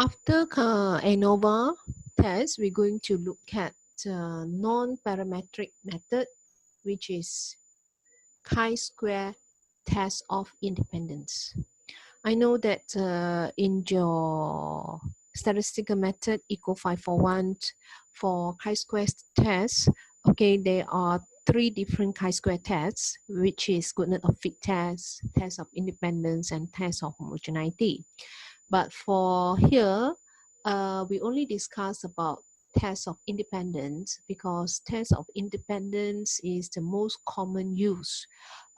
After ANOVA test, we're going to look at non-parametric method, which is chi-square test of independence. I know that in your statistical method, ECO 541, for chi-square test, okay, there are 3 different chi-square tests, which is goodness of fit test, test of independence, and test of homogeneity. But for here, we only discuss about test of independence because test of independence is the most common use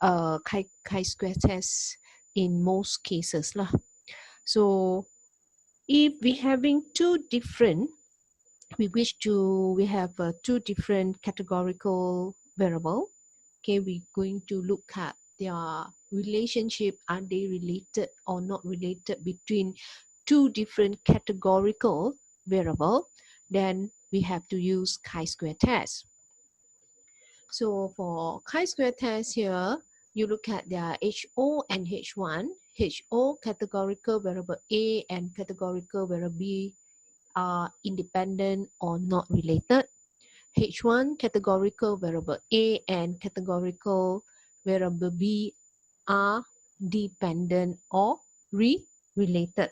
chi-square test in most cases lah. So if we having we have two different categorical variable. Okay, we're going to look at their relationship. Are they related or not related between two different categorical variable? Then we have to use chi-square test. So for chi-square test here, you look at their HO and H1. HO, categorical variable A, and categorical variable B are independent or not related. H1, categorical variable A, and categorical variable B are dependent or related.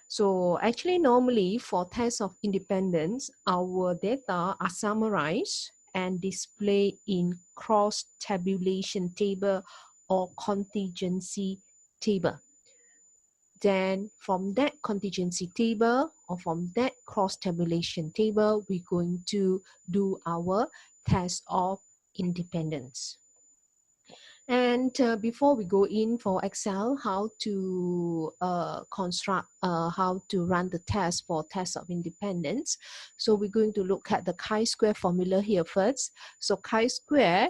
So actually, normally for tests of independence, our data are summarized and displayed in cross-tabulation table or contingency table. Then from that contingency table or from that cross-tabulation table, we're going to do our test of independence. And before we go in for Excel, how to construct, how to run the test for test of independence. So we're going to look at the chi-square formula here first. So chi-square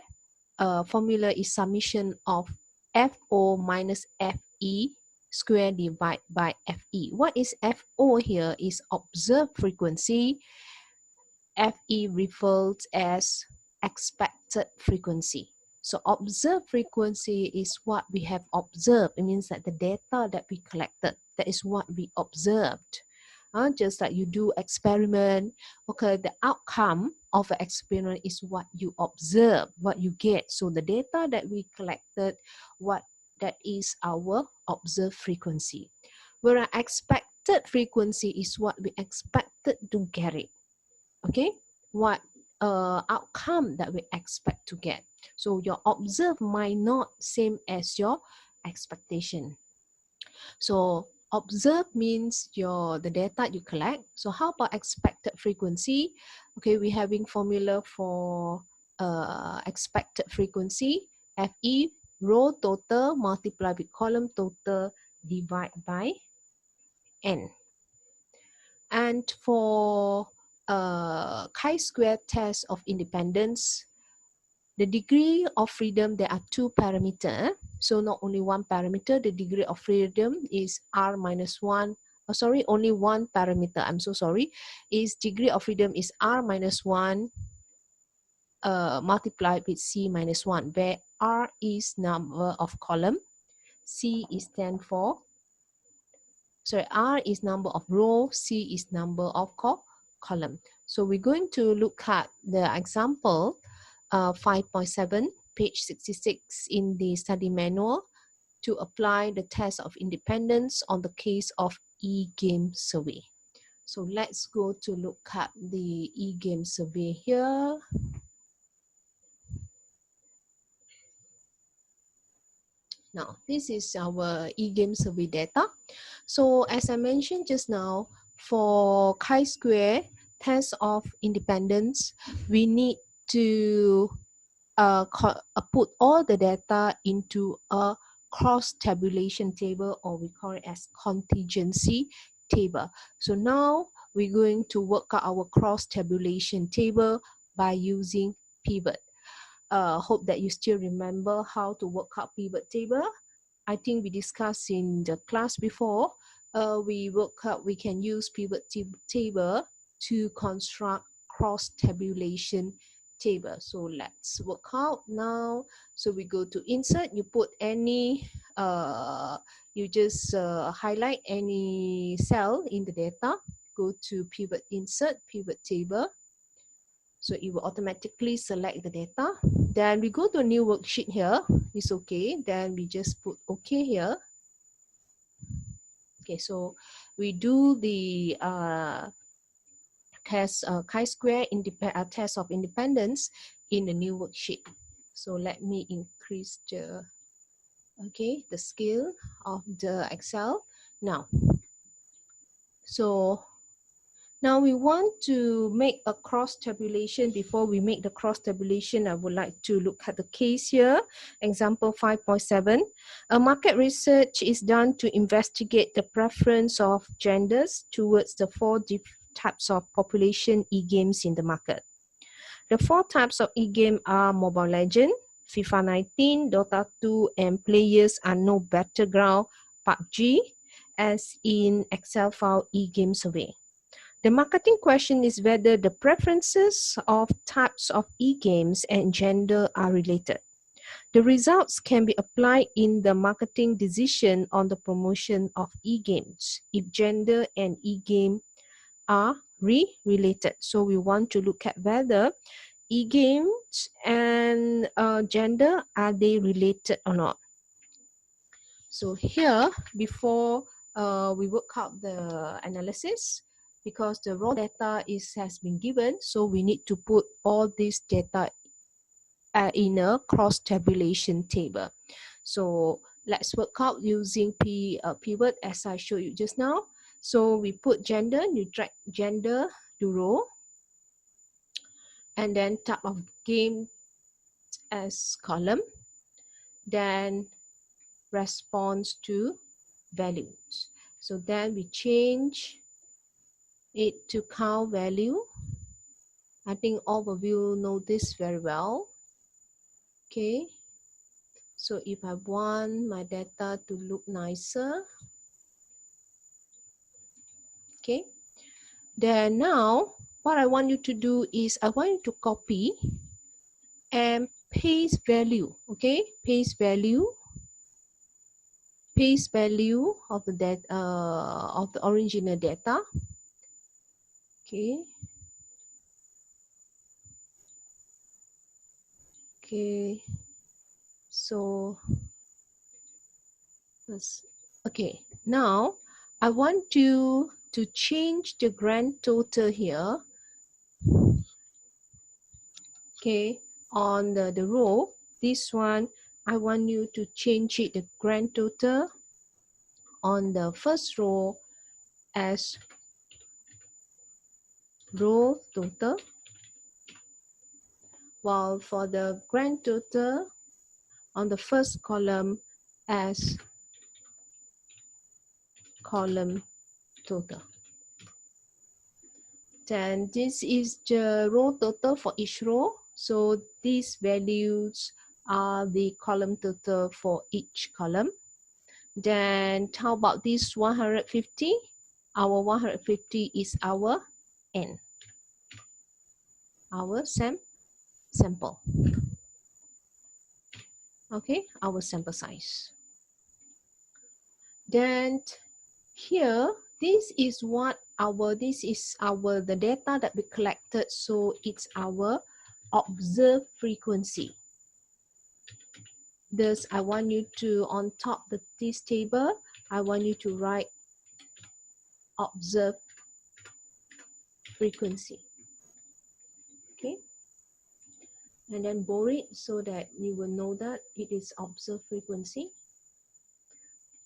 formula is summation of FO minus FE square divided by FE. What is FO here is observed frequency. FE refers as expected frequency. So observed frequency is what we have observed. It means that the data that we collected, that is what we observed. Just like you do experiment, okay, the outcome of an experiment is what you observe, what you get. So the data that we collected, that is our observed frequency. Whereas expected frequency is what we expected to get it. Okay, what outcome that we expect to get. So your observed might not same as your expectation. So observe means the data you collect. So how about expected frequency? Okay, we're having formula for expected frequency. FE, row total multiplied with column total divided by N. And for chi-square test of independence, the degree of freedom, there are 2 parameters. So not only 1 parameter, the degree of freedom is R minus 1. Oh, sorry, only 1 parameter. I'm so sorry. Is degree of freedom is R minus 1 multiplied with C minus 1, where R is number of column, C is stand for, sorry, R is number of row, C is number of column. So we're going to look at the example 5.7, page 66 in the study manual to apply the test of independence on the case of e-game survey. So let's go to look at the e-game survey here. Now, this is our e-game survey data. So as I mentioned just now, for chi-square test of independence, we need to put all the data into a cross-tabulation table, or we call it as contingency table. So now we're going to work out our cross-tabulation table by using pivot. Hope that you still remember how to work out pivot table. I think we discussed in the class before. We can use pivot table to construct cross-tabulation table. So let's work out now. So we go to insert, you put any, you just highlight any cell in the data, go to pivot insert, pivot table. So it will automatically select the data. Then we go to a new worksheet here, it's okay. Then we just put okay here. Okay, so we do the test chi-square test of independence in the new worksheet. So let me increase the the scale of the Excel now. So now we want to make a cross tabulation. Before we make the cross tabulation, I would like to look at the case here. Example 5.7. A market research is done to investigate the preference of genders towards the four types of population e-games in the market. The four types of e-game are Mobile Legend, FIFA 19, Dota 2, and players are no battleground PUBG, as in Excel file e-game survey. The marketing question is whether the preferences of types of e-games and gender are related. The results can be applied in the marketing decision on the promotion of e-games if gender and e-game are related. So we want to look at whether e-games and gender, are they related or not. So here, before we work out the analysis, because the raw data has been given, so we need to put all this data in a cross tabulation table. So let's work out using pivot as I showed you just now. So we put gender, you drag gender to row, and then type of game as column, then response to values. So then we change it to count value. I think all of you know this very well. Okay. So if I want my data to look nicer, okay, then now what I want you to do is I want you to copy and paste value, okay, paste value of the of the original data, okay, okay, so okay, now I want you to change the grand total here, okay, on the row. This one, I want you to change it, the grand total on the first row as row total, while for the grand total on the first column as column total. Then this is the row total for each row. So these values are the column total for each column. Then how about this 150? Our 150 is our N, our sample. Okay, our sample size. Then here, this is the data that we collected. So it's our observed frequency. Thus, I want you to, on top of this table, I want you to write observed frequency. Okay. And then bold it so that you will know that it is observed frequency.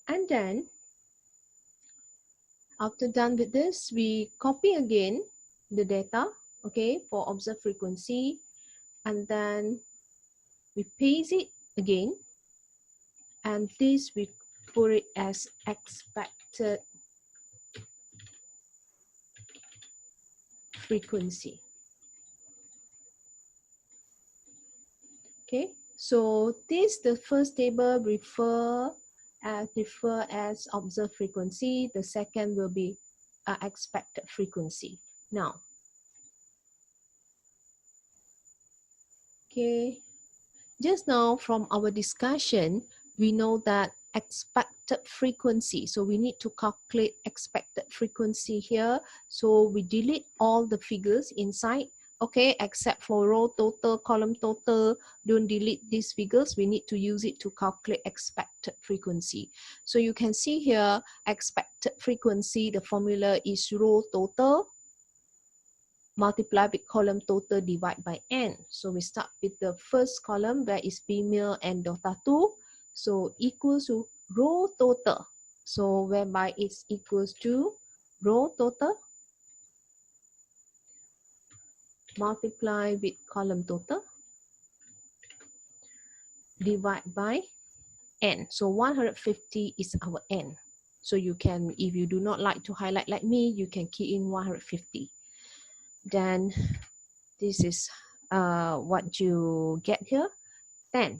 And then, after done with this, we copy again the data, okay, for observed frequency, and then we paste it again, and this we put it as expected frequency. Okay, so this, the first table refer as observed frequency. The second will be expected frequency. Now, Okay. Just now from our discussion, we know that expected frequency. So we need to calculate expected frequency here. So we delete all the figures inside, okay, except for row total, column total. Don't delete these figures. We need to use it to calculate expected frequency. So you can see here, expected frequency, the formula is row total multiply with column total divide by n. So we start with the first column where is female and delta 2. So equals to row total. So whereby it's equals to row total multiply with column total divide by n. So 150 is our n. So you can, if you do not like to highlight like me, you can key in 150. Then this is what you get here, 10.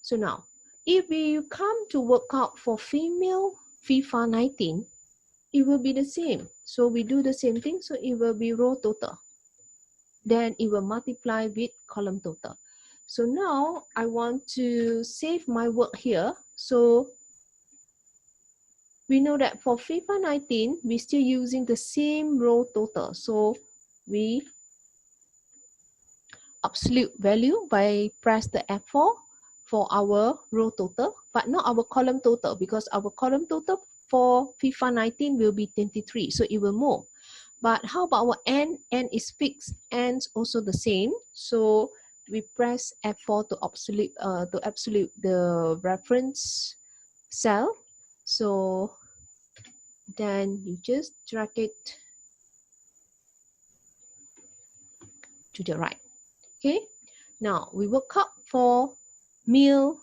So now, if we come to work out for female FIFA 19, it will be the same. So we do the same thing. So it will be row total. Then it will multiply with column total. So now I want to save my work here. So we know that for FIFA 19, we're still using the same row total. So we absolute value by press the F4 for our row total, but not our column total, because our column total for FIFA 19 will be 23, so it will move. But how about our n? N is fixed, n's also the same. So we press F4 to absolute the reference cell. So then you just drag it to the right. Okay. Now we work out for meal,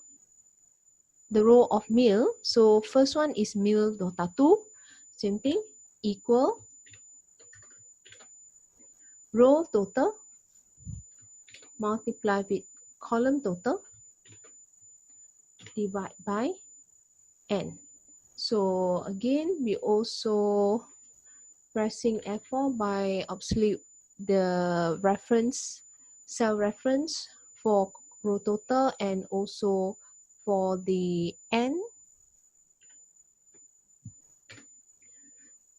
the row of meal. So first one is meal delta 2. Same thing, equal row total multiply with column total divide by n. So again, we also pressing F4 by absolute the reference, cell reference for row total and also for the n.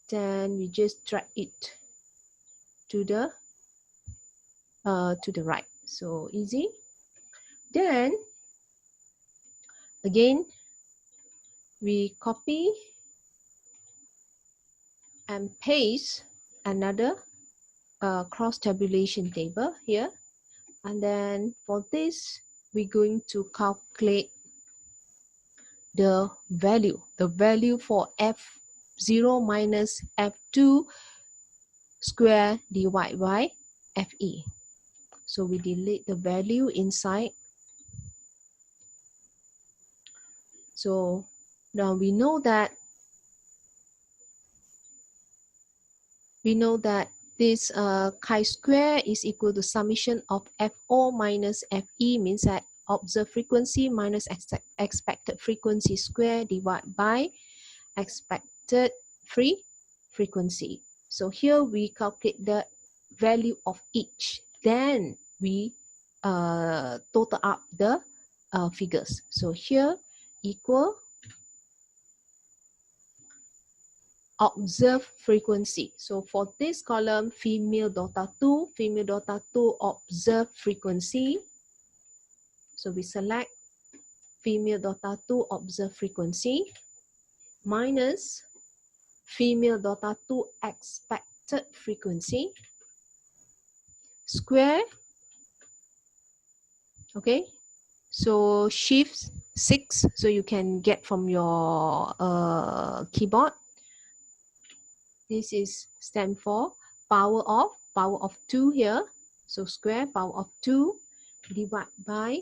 Then we just drag it to the right. So easy. Then again, we copy and paste another cross tabulation table here. And then for this, we're going to calculate the value for F0 minus F2 square divided by FE. So we delete the value inside. So now we know that this chi-square is equal to summation of FO minus FE, means that observed frequency minus expected frequency square divided by expected frequency. So here we calculate the value of each. Then we total up the figures. So here equal observed frequency. So for this column, female delta 2 observed frequency. So we select female delta 2 observed frequency minus female delta 2 expected frequency square. Okay, so shift 6, so you can get from your keyboard. This is stand for power of 2 here. So square power of 2 divided by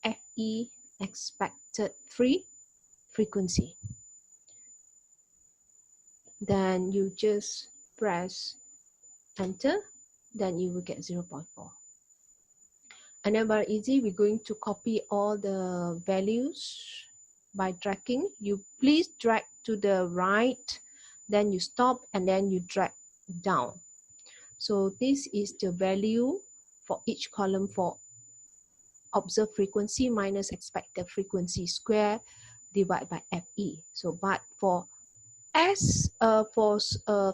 FE expected frequency. Then you just press enter, then you will get 0.4. And then very easy, we're going to copy all the values by dragging. You please drag to the right, then you stop, and then you drag down. So this is the value for each column for observed frequency minus expected frequency square divided by FE. So, but for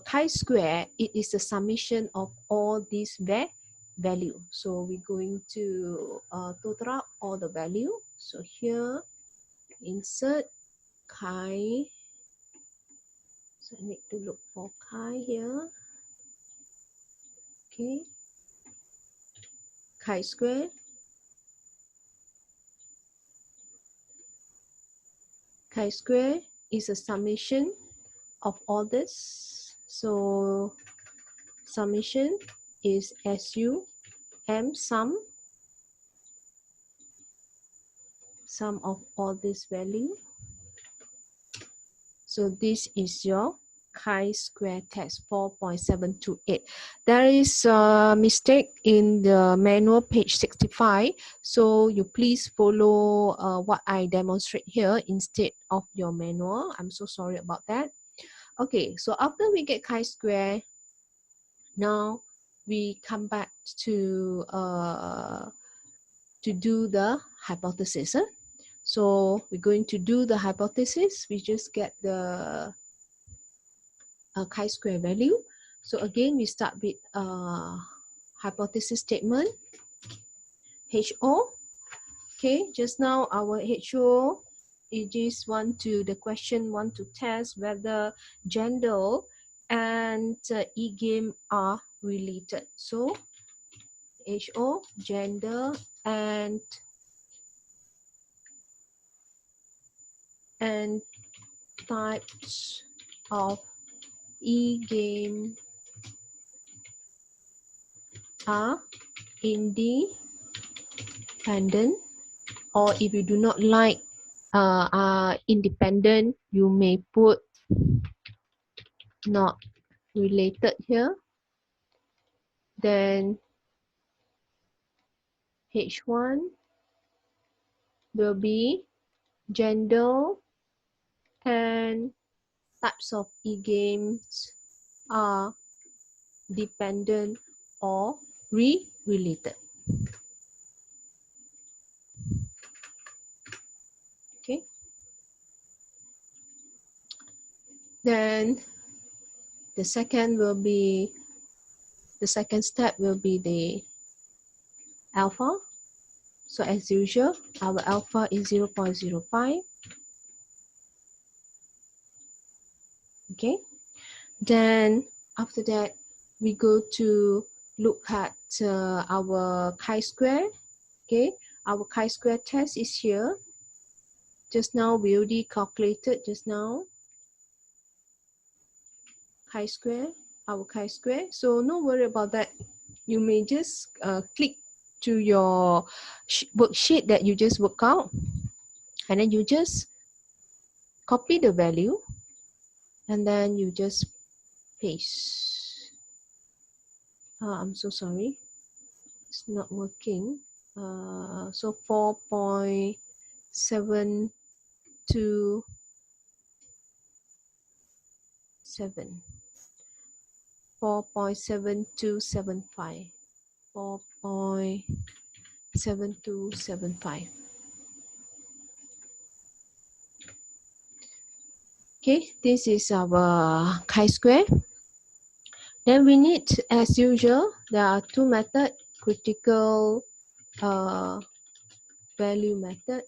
chi-square, it is the summation of all these value. So we're going to total up all the value. So here, insert chi. So I need to look for chi here. Okay, chi-square. Chi-square is a summation of all this. So summation is SUM sum of all this value. So this is your chi-square test 4.728. There is a mistake in the manual page 65. So you please follow what I demonstrate here instead of your manual. I'm so sorry about that. Okay, so after we get chi-square, now we come back to do the hypothesis. So we're going to do the hypothesis. We just get the chi-square value. So again, we start with hypothesis statement, HO. Okay, just now our HO, it is the question want to test whether gender and e-game are related. So HO, gender and types of e-game are independent, or if you do not like independent, you may put not related here. Then H1 will be gender and types of e-games are dependent or related. Okay. Then the second step will be the alpha. So as usual, our alpha is 0.05. Okay. Then after that, we go to look at our chi-square. Okay, our chi-square test is here. Just now we already calculated just now chi-square, our chi-square. So no worry about that. You may just click to your worksheet that you just work out, and then you just copy the value, and then you just paste. I'm so sorry, it's not working. So 4.727. 4.7275. 4.7275. Okay, this is our chi-square. Then we need, as usual, there are two methods, critical value method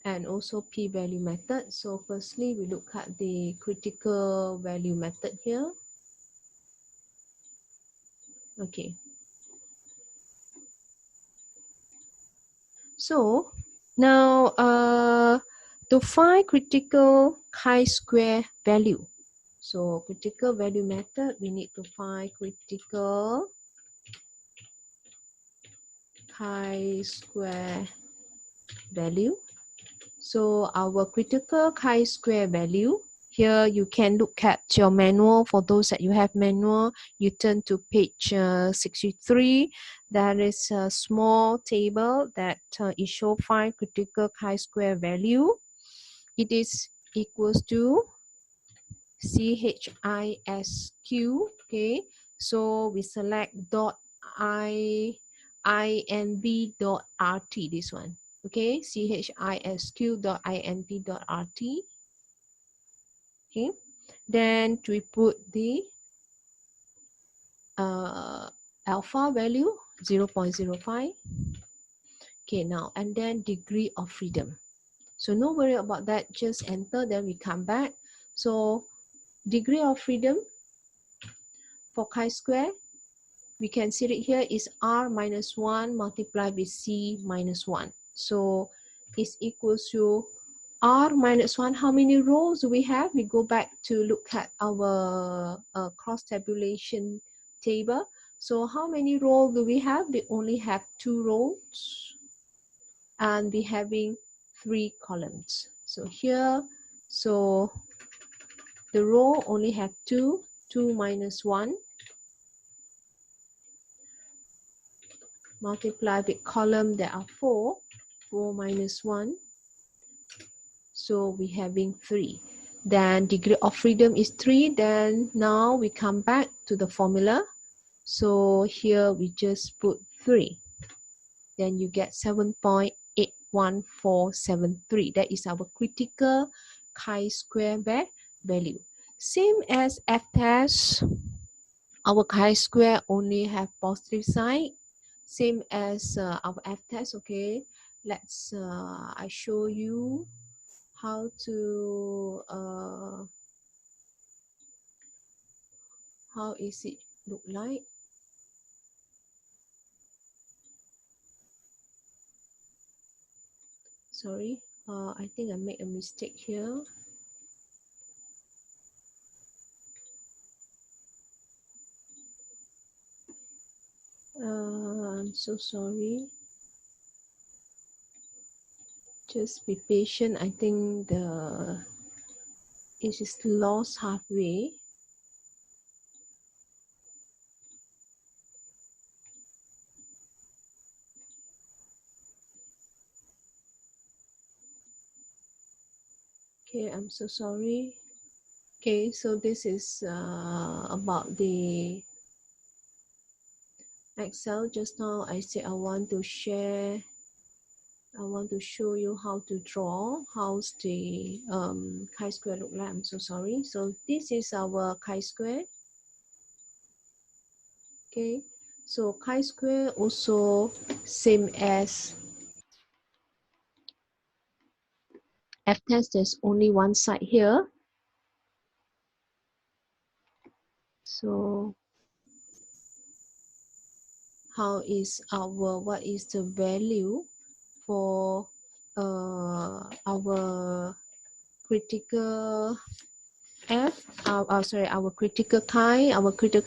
and also p-value method. So firstly, we look at the critical value method here. Okay. So now to find critical chi-square value. So critical value method, we need to find critical chi-square value. So our critical chi-square value, here you can look at your manual. For those that you have manual, you turn to page 63. There is a small table that it shows find critical chi-square value. It is equals to CHISQ. Okay, so we select dot I CHISQ.INV.RT, this one. Okay, CHISQ.INV.RT. Okay, then we put the alpha value 0.05. Okay, now and then degree of freedom. So no worry about that, just enter, then we come back. So degree of freedom for chi-square, we can see it here is R minus 1 multiplied with C minus 1. So it's equals to R minus 1. How many rows do we have? We go back to look at our cross tabulation table. So how many rows do we have? We only have 2 rows. And we having 3 columns. So here, so the row only have 2 minus 1 multiply with column there are 4 minus 1, so we having 3. Then degree of freedom is 3. Then now we come back to the formula, so here we just put 3, then you get 7.81473. that is our critical chi-square value. Same as f-test, our chi-square only have positive sign, same as our f-test. Okay, let's I show you how to how is it look like. Sorry, I think I made a mistake here. I'm so sorry. Just be patient. I think it is lost halfway. Okay, I'm so sorry. Okay, so this is about the Excel. Just now I said I want to share, I want to show you how to draw, how's the chi-square look like. I'm so sorry. So this is our chi-square. Okay, so chi-square also same as f-test, there's only one side here. So how is our, what is the value for our critical F, sorry, our critical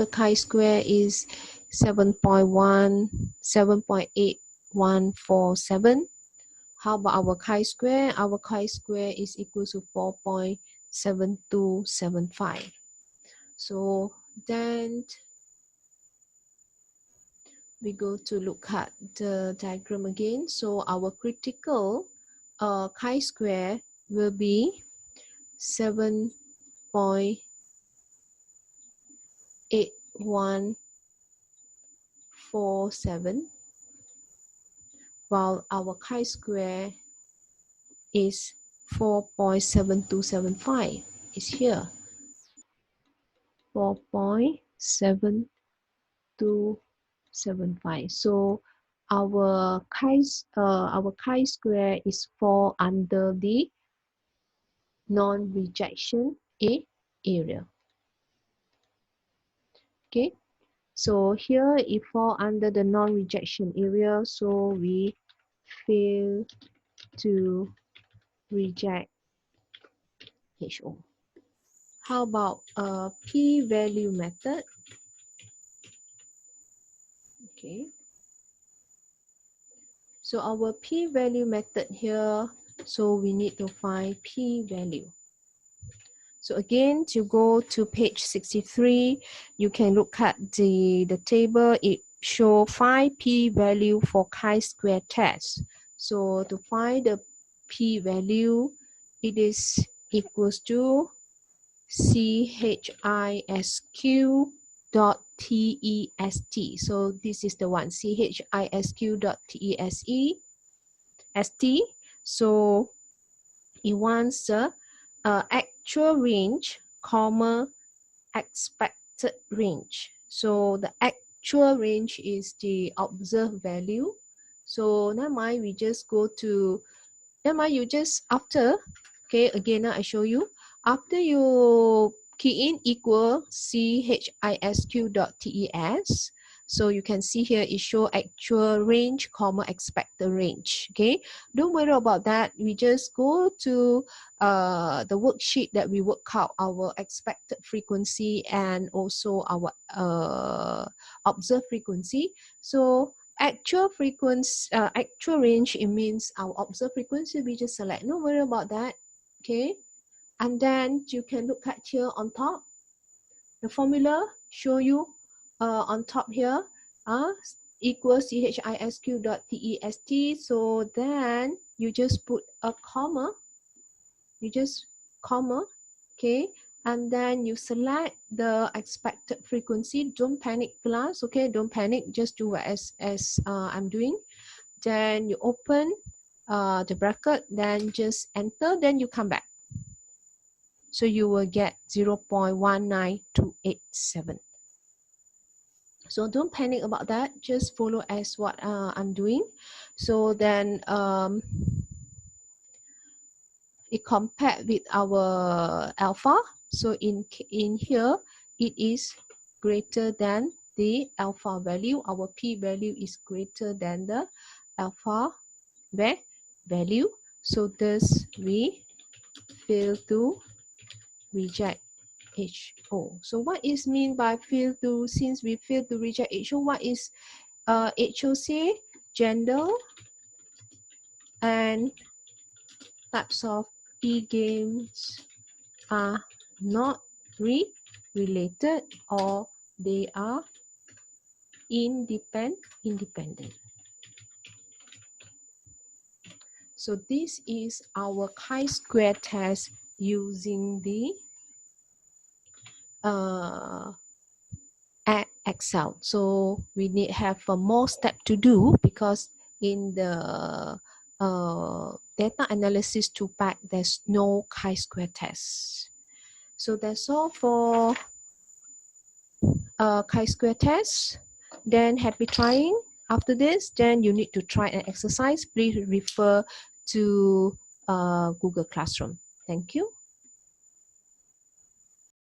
chi-square is 7.8147. How about our chi-square? Our chi-square is equal to 4.7275. So then we go to look at the diagram again. So our critical chi-square will be 7.8147, while our chi-square is 4.7275. is here. 4.7275. So our chi-square is fall under the non-rejection area. Okay, so here it fall under the non-rejection area, so we fail to reject HO. How about p-value method? Okay, so our p-value method here, so we need to find p-value. So again, to go to page 63, you can look at the table. It show 5 p-value for chi-square test. So to find the p-value, it is equals to CHISQ dot So this is the one, CHISQ.TEST. So it wants the actual range, comma, expected range. So the actual range is the observed value. So never mind, we just go to, never mind, you just after, okay, again I show you, after you key in equal CHISQ.TES, so you can see here it show actual range, comma, expected range. Okay, don't worry about that. We just go to the worksheet that we work out our expected frequency and also our observed frequency. So actual frequency, actual range, it means our observed frequency. We just select, no worry about that. Okay, and then you can look at here on top. The formula show you on top here, equals CHISQ.TEST. So then you just put a comma, okay, and then you select the expected frequency. Don't panic, class, okay, don't panic, just do as I'm doing. Then you open the bracket, then just enter, then you come back. So you will get 0.19287. So don't panic about that, just follow as what I'm doing. So then it compared with our alpha. So in here, it is greater than the alpha value. Our p value is greater than the alpha value. So thus we fail to reject HO. So what is mean by fail to, since we fail to reject HO, what is HO say? Gender and types of e-games are not related, or they are independent. So this is our chi-square test using the Excel. So we need have more step to do, because in the data analysis 2 pack, there's no chi-square test. So that's all for chi-square test. Then happy trying. After this, then you need to try an exercise. Please refer to Google Classroom. Thank you.